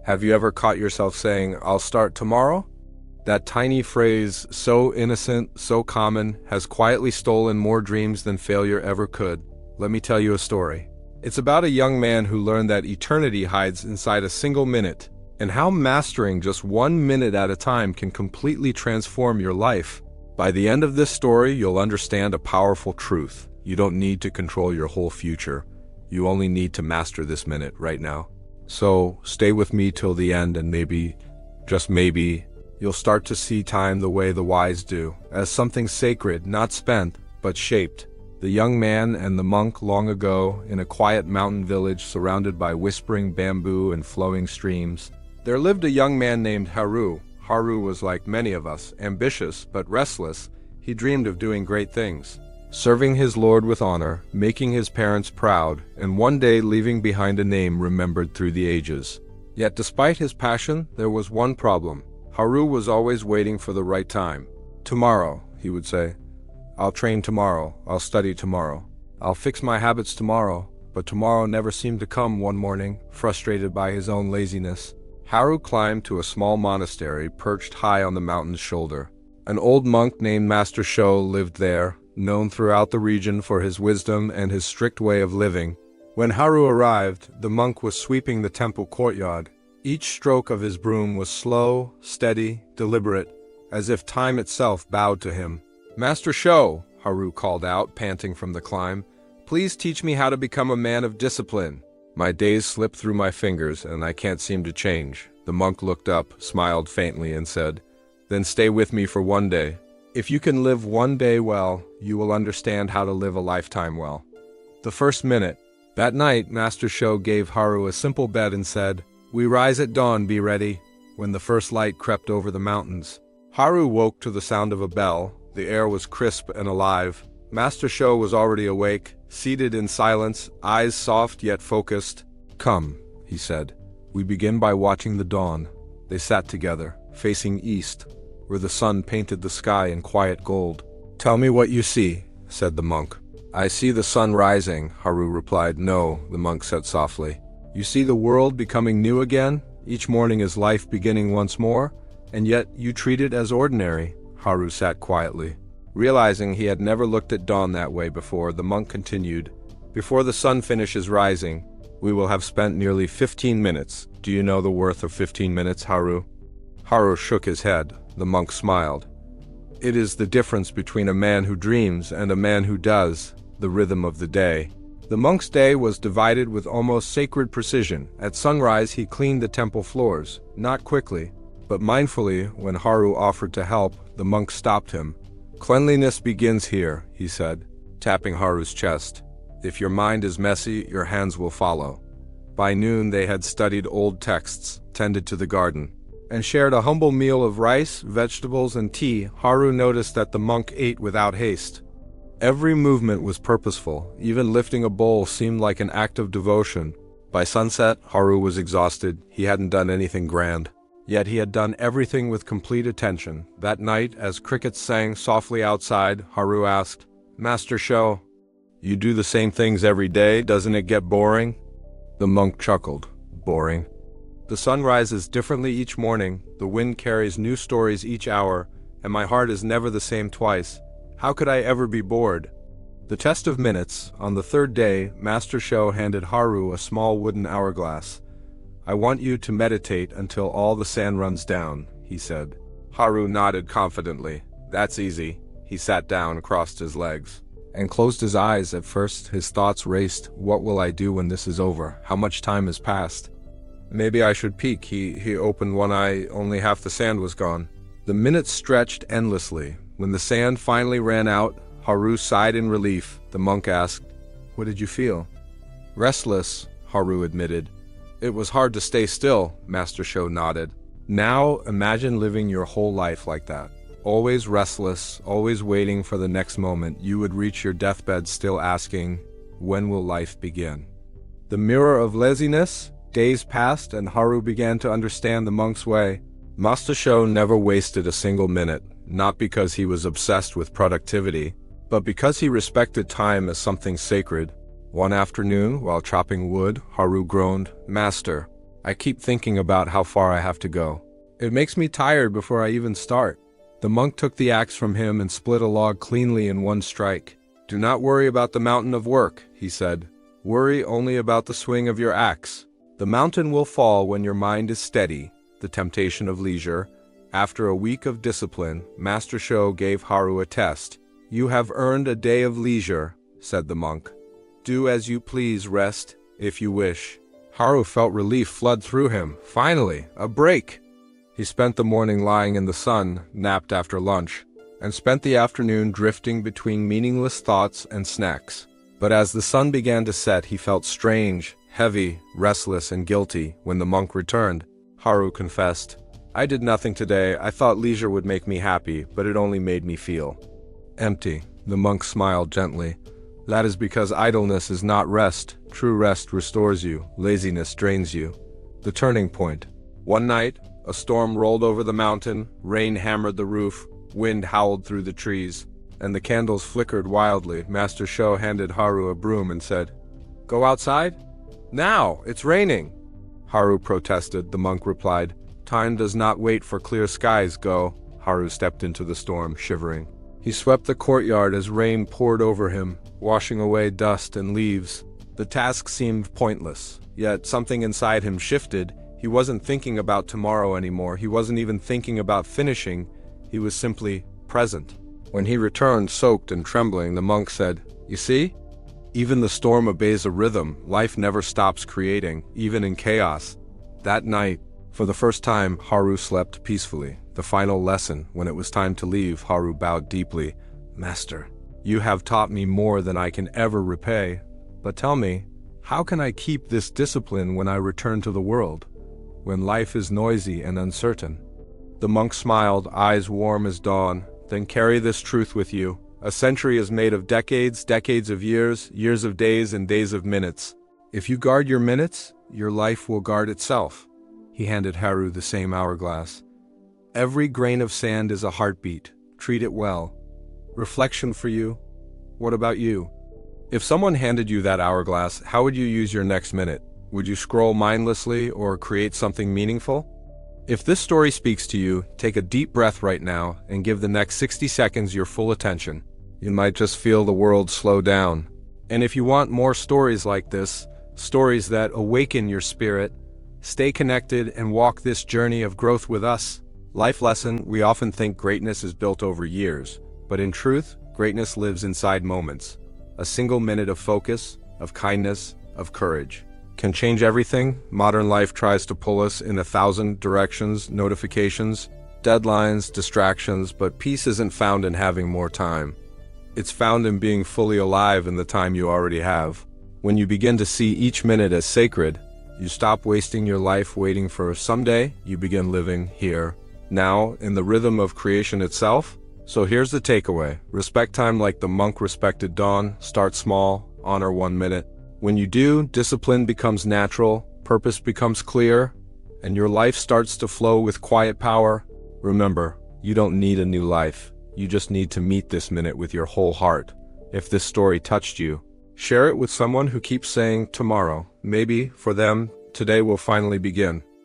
Have you ever caught yourself saying, "I'll start tomorrow"? That tiny phrase, so innocent, so common, has quietly stolen more dreams than failure ever could. Let me tell you a story. It's about a young man who learned that eternity hides inside a single minute, and how mastering just 1 minute at a time can completely transform your life. By the end of this story, you'll understand a powerful truth. You don't need to control your whole future. You only need to master this minute right now. So, stay with me till the end, and maybe, just maybe, you'll start to see time the way the wise do, as something sacred, not spent, but shaped. The young man and the monk long ago, in a quiet mountain village surrounded by whispering bamboo and flowing streams, there lived a young man named Haru. Haru was like many of us, ambitious but restless. He dreamed of doing great things, serving his Lord with honor, making his parents proud, and one day leaving behind a name remembered through the ages. Yet despite his passion, there was one problem. Haru was always waiting for the right time. "Tomorrow," he would say. "I'll train tomorrow. I'll study tomorrow. I'll fix my habits tomorrow." But tomorrow never seemed to come. One morning, frustrated by his own laziness, Haru climbed to a small monastery perched high on the mountain's shoulder. An old monk named Master Sho lived there, known throughout the region for his wisdom and his strict way of living. When Haru arrived, the monk was sweeping the temple courtyard. Each stroke of his broom was slow, steady, deliberate, as if time itself bowed to him. "Master Sho," Haru called out, panting from the climb, "please teach me how to become a man of discipline. My days slip through my fingers, and I can't seem to change." The monk looked up, smiled faintly, and said, "Then stay with me for one day. If you can live one day well, you will understand how to live a lifetime well." The first minute. That night, Master Sho gave Haru a simple bed and said, "We rise at dawn, be ready." When the first light crept over the mountains, Haru woke to the sound of a bell. The air was crisp and alive. Master Sho was already awake, seated in silence, eyes soft yet focused. "Come," he said. "We begin by watching the dawn." They sat together, facing east, where the sun painted the sky in quiet gold. "Tell me what you see," said the monk. "I see the sun rising," Haru replied. "No," the monk said softly. "You see the world becoming new again? Each morning is life beginning once more, and yet you treat it as ordinary." Haru sat quietly. Realizing he had never looked at dawn that way before, the monk continued, "Before the sun finishes rising, we will have spent nearly 15 minutes. Do you know the worth of 15 minutes, Haru?" Haru shook his head. The monk smiled. "It is the difference between a man who dreams and a man who does, the rhythm of the day." The monk's day was divided with almost sacred precision. At sunrise, he cleaned the temple floors, not quickly, but mindfully. When Haru offered to help, the monk stopped him. "Cleanliness begins here," he said, tapping Haru's chest. "If your mind is messy, your hands will follow." By noon, they had studied old texts, tended to the garden, and shared a humble meal of rice, vegetables, and tea. Haru noticed that the monk ate without haste. Every movement was purposeful. Even lifting a bowl seemed like an act of devotion. By sunset, Haru was exhausted. He hadn't done anything grand. Yet he had done everything with complete attention. That night, as crickets sang softly outside, Haru asked, "Master Sho, you do the same things every day, doesn't it get boring?" The monk chuckled. "Boring? The sun rises differently each morning, the wind carries new stories each hour, and my heart is never the same twice. How could I ever be bored?" The test of minutes. On the third day, Master Sho handed Haru a small wooden hourglass. "I want you to meditate until all the sand runs down," he said. Haru nodded confidently. "That's easy." He sat down, crossed his legs, and closed his eyes. At first, his thoughts raced. What will I do when this is over? How much time has passed? Maybe I should peek. He opened one eye. Only half the sand was gone. The minutes stretched endlessly. When the sand finally ran out, Haru sighed in relief. The monk asked, "What did you feel?" "Restless," Haru admitted. "It was hard to stay still," Master Sho nodded. "Now imagine living your whole life like that. Always restless, always waiting for the next moment. You would reach your deathbed still asking, when will life begin?" The mirror of laziness. Days passed, and Haru began to understand the monk's way. Master Sho never wasted a single minute, not because he was obsessed with productivity, but because he respected time as something sacred. One afternoon, while chopping wood, Haru groaned, "Master, I keep thinking about how far I have to go. It makes me tired before I even start." The monk took the axe from him and split a log cleanly in one strike. "Do not worry about the mountain of work," he said. "Worry only about the swing of your axe. The mountain will fall when your mind is steady." The temptation of leisure. After a week of discipline, Master Sho gave Haru a test. "You have earned a day of leisure," said the monk. "Do as you please, rest, if you wish." Haru felt relief flood through him. Finally, a break! He spent the morning lying in the sun, napped after lunch, and spent the afternoon drifting between meaningless thoughts and snacks. But as the sun began to set, he felt strange, heavy, restless, and guilty. When the monk returned, Haru confessed, "I did nothing today. I thought leisure would make me happy, but it only made me feel empty." The monk smiled gently. "That is because idleness is not rest. True rest restores you. Laziness drains you." The turning point. One night, a storm rolled over the mountain, rain hammered the roof, wind howled through the trees, and the candles flickered wildly. Master Sho handed Haru a broom and said, "Go outside? Now! It's raining!" Haru protested. The monk replied, "Time does not wait for clear skies. Go." Haru stepped into the storm, shivering. He swept the courtyard as rain poured over him, washing away dust and leaves. The task seemed pointless, yet something inside him shifted. He wasn't thinking about tomorrow anymore. He wasn't even thinking about finishing. He was simply present. When he returned, soaked and trembling, the monk said, "You see? Even the storm obeys a rhythm. Life never stops creating, even in chaos." That night, for the first time, Haru slept peacefully. The final lesson, when it was time to leave, Haru bowed deeply. "Master, you have taught me more than I can ever repay. But tell me, how can I keep this discipline when I return to the world, when life is noisy and uncertain?" The monk smiled, eyes warm as dawn. "Then carry this truth with you. A century is made of decades, decades of years, years of days, and days of minutes. If you guard your minutes, your life will guard itself." He handed Haru the same hourglass. "Every grain of sand is a heartbeat. Treat it well." Reflection for you. What about you? If someone handed you that hourglass, how would you use your next minute? Would you scroll mindlessly or create something meaningful? If this story speaks to you, take a deep breath right now and give the next 60 seconds your full attention. You might just feel the world slow down. And if you want more stories like this, stories that awaken your spirit, stay connected and walk this journey of growth with us. Life lesson: we often think greatness is built over years, but in truth, greatness lives inside moments. A single minute of focus, of kindness, of courage can change everything. Modern life tries to pull us in 1,000 directions, notifications, deadlines, distractions, but peace isn't found in having more time. It's found in being fully alive in the time you already have. When you begin to see each minute as sacred, you stop wasting your life waiting for someday. You begin living here, now, in the rhythm of creation itself. So here's the takeaway. Respect time like the monk respected dawn. Start small, honor 1 minute. When you do, discipline becomes natural, purpose becomes clear, and your life starts to flow with quiet power. Remember, you don't need a new life. You just need to meet this minute with your whole heart. If this story touched you, share it with someone who keeps saying tomorrow. Maybe, for them, today will finally begin.